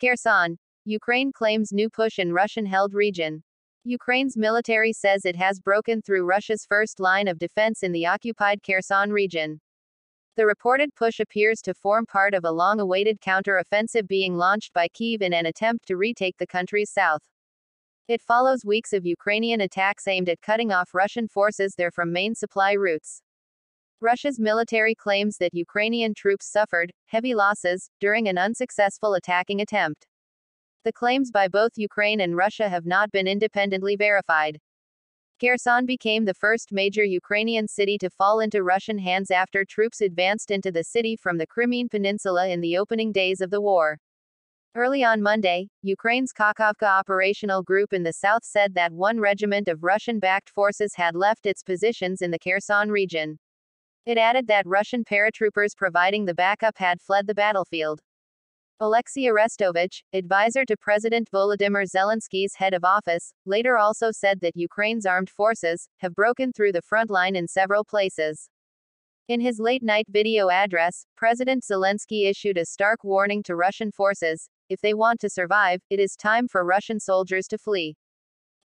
Kherson, Ukraine claims new push in Russian-held region. Ukraine's military says it has broken through Russia's first line of defense in the occupied Kherson region. The reported push appears to form part of a long-awaited counter-offensive being launched by Kyiv in an attempt to retake the country's south. It follows weeks of Ukrainian attacks aimed at cutting off Russian forces there from main supply routes. Russia's military claims that Ukrainian troops suffered heavy losses during an unsuccessful attacking attempt. The claims by both Ukraine and Russia have not been independently verified. Kherson became the first major Ukrainian city to fall into Russian hands after troops advanced into the city from the Crimean Peninsula in the opening days of the war. Early on Monday, Ukraine's Kakhovka operational group in the south said that one regiment of Russian-backed forces had left its positions in the Kherson region. It added that Russian paratroopers providing the backup had fled the battlefield. Alexei Arestovich, advisor to President Volodymyr Zelensky's head of office, later also said that Ukraine's armed forces have broken through the front line in several places. In his late-night video address, President Zelensky issued a stark warning to Russian forces: if they want to survive, it is time for Russian soldiers to flee.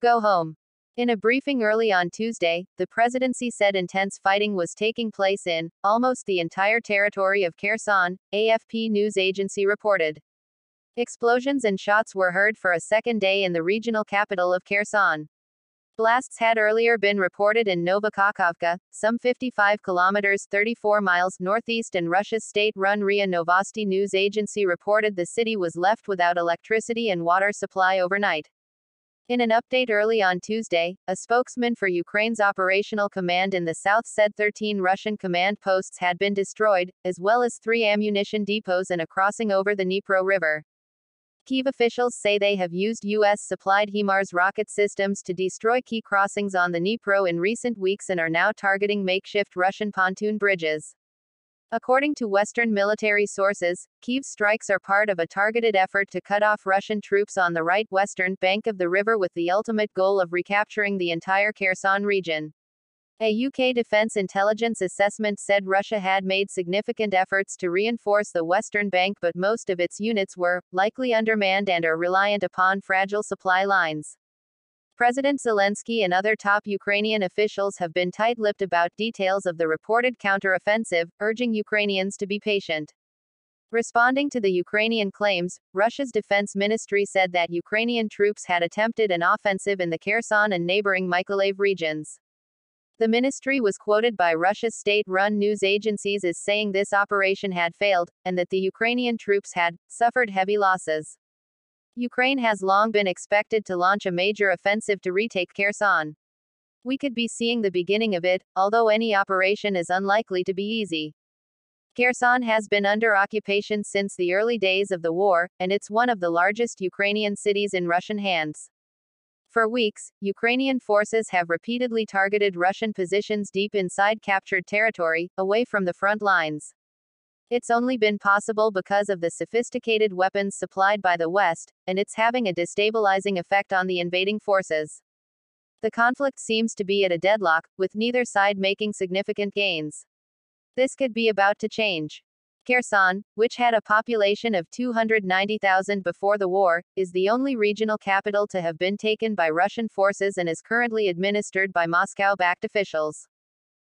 Go home. In a briefing early on Tuesday, the presidency said intense fighting was taking place in almost the entire territory of Kherson, AFP news agency reported. Explosions and shots were heard for a second day in the regional capital of Kherson. Blasts had earlier been reported in Novokakhovka, some 55 kilometers 34 miles northeast, and Russia's state-run RIA Novosti news agency reported the city was left without electricity and water supply overnight. In an update early on Tuesday, a spokesman for Ukraine's operational command in the south said 13 Russian command posts had been destroyed, as well as 3 ammunition depots and a crossing over the Dnipro River. Kyiv officials say they have used U.S.-supplied HIMARS rocket systems to destroy key crossings on the Dnipro in recent weeks and are now targeting makeshift Russian pontoon bridges. According to Western military sources, Kyiv's strikes are part of a targeted effort to cut off Russian troops on the right western bank of the river with the ultimate goal of recapturing the entire Kherson region. A UK Defense Intelligence assessment said Russia had made significant efforts to reinforce the western bank, but most of its units were likely undermanned and are reliant upon fragile supply lines. President Zelensky and other top Ukrainian officials have been tight-lipped about details of the reported counteroffensive, urging Ukrainians to be patient. Responding to the Ukrainian claims, Russia's defense ministry said that Ukrainian troops had attempted an offensive in the Kherson and neighboring Mykolaiv regions. The ministry was quoted by Russia's state-run news agencies as saying this operation had failed, and that the Ukrainian troops had suffered heavy losses. Ukraine has long been expected to launch a major offensive to retake Kherson. We could be seeing the beginning of it, although any operation is unlikely to be easy. Kherson has been under occupation since the early days of the war, and it's one of the largest Ukrainian cities in Russian hands. For weeks, Ukrainian forces have repeatedly targeted Russian positions deep inside captured territory, away from the front lines. It's only been possible because of the sophisticated weapons supplied by the West, and it's having a destabilizing effect on the invading forces. The conflict seems to be at a deadlock, with neither side making significant gains. This could be about to change. Kherson, which had a population of 290,000 before the war, is the only regional capital to have been taken by Russian forces and is currently administered by Moscow-backed officials.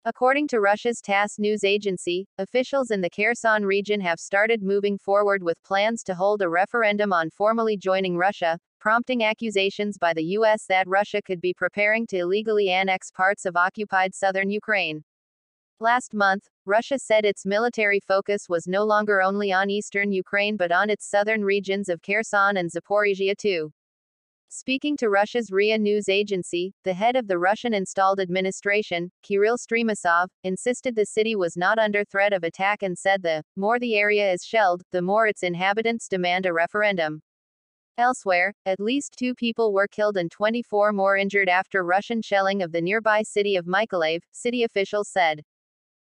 According to Russia's TASS news agency, officials in the Kherson region have started moving forward with plans to hold a referendum on formally joining Russia, prompting accusations by the U.S. that Russia could be preparing to illegally annex parts of occupied southern Ukraine. Last month, Russia said its military focus was no longer only on eastern Ukraine but on its southern regions of Kherson and Zaporizhia too. Speaking to Russia's RIA news agency, the head of the Russian-installed administration, Kirill Stremisov, insisted the city was not under threat of attack and said the more the area is shelled, the more its inhabitants demand a referendum. Elsewhere, at least 2 people were killed and 24 more injured after Russian shelling of the nearby city of Mykolaiv, city officials said.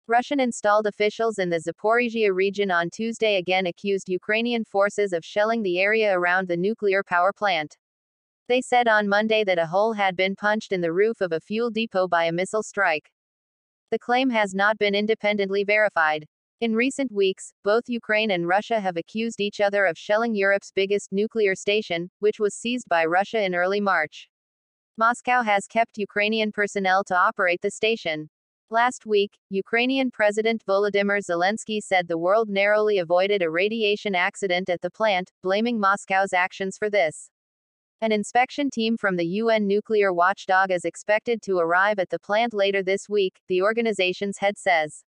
Russian-installed officials in the Zaporizhia region on Tuesday again accused Ukrainian forces of shelling the area around the nuclear power plant. They said on Monday that a hole had been punched in the roof of a fuel depot by a missile strike. The claim has not been independently verified. In recent weeks, both Ukraine and Russia have accused each other of shelling Europe's biggest nuclear station, which was seized by Russia in early March. Moscow has kept Ukrainian personnel to operate the station. Last week, Ukrainian President Volodymyr Zelensky said the world narrowly avoided a radiation accident at the plant, blaming Moscow's actions for this. An inspection team from the UN nuclear watchdog is expected to arrive at the plant later this week, the organization's head says.